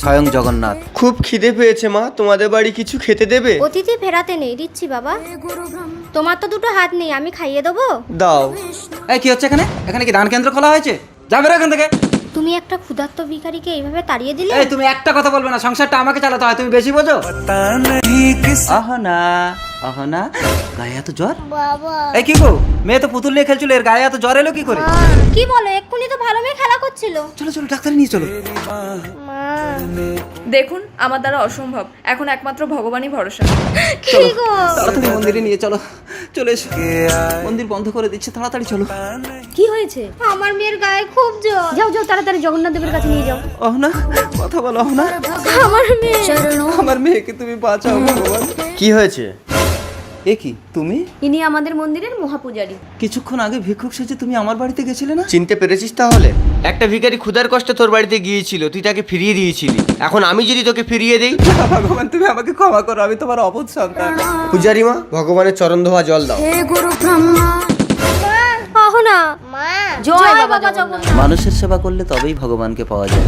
স্বয়ং জগন্নাথ। খুব খিদে পেয়েছে মা, তোমাদের বাড়ি কিছু খেতে দেবে? অতিথি ফেরাতে নেই, দিচ্ছি বাবা। তোমার তো দুটো হাত নেই, আমি খাইয়ে দেবো। দাও। এই কি হচ্ছে এখানে? এখানে কি দান কেন্দ্র খোলা হয়েছে? যাবে এখান থেকে। তুমি একটা ক্ষুধার্ত ভিখারিকে এইভাবে তাড়িয়ে দিলে। এই তুমি একটা কথা বলবে না, সংসারটা আমাকে চালাতে হয়, তুমি বেশি বোঝো। আহনা আহনা, গায়ে এত জ্বর? বাবা এই কি গো, মেয়ে তো পুতুল নিয়ে খেলছিল, এর গায়ে এত জ্বর এলো কি করে? কি বলো, এক্ষুনি তো ভালো মেয়ে খেলা করছিল। চলো চলো ডাক্তার নিয়ে চলো। দেখুন, আমার দ্বারা অসম্ভব, এখন একমাত্র ভগবানই ভরসা। কি গো? তাড়াতাড়ি মন্দিরে নিয়ে চলো, চলে এসো। মন্দির বন্ধ করে দিচ্ছে, তাড়াতাড়ি চলো। কি হয়েছে? আমার মেয়ের গায়ে খুব জ্বর। যাও যাও, তাড়াতাড়ি জগন্নাথ দেবের কাছে নিয়ে যাও। অহনা, কথা বলো অহনা। আমার মেয়ে। আমার মেয়েকে তুমি বাঁচাও ভগবান। কি হয়েছে? এ কি তুমি? ইনি আমাদের মন্দিরের মহাপূজারী। কিছুক্ষণ আগে ভিক্ষুক সেজে তুমি আমার বাড়িতে গেছিলে না? চিনতে পেরেছিস তাহলে? একটা ভিখারি ক্ষুধার কষ্টে তোর বাড়িতে গিয়েছিল, তুই তাকে ফিরিয়ে দিয়েছিলি। এখন আমি যদি তোকে ফিরিয়ে দেই? ভগবান তুমি আমাকে ক্ষমা করো, আমি তোমার অবুঝ সন্তান। পূজারি মা, ভগবানের চরণ ধোয়া জল দাও। আহ না, জয় বাবা জগন্নাথ। মানুষের সেবা করলে তবেই ভগবানকে পাওয়া যায়।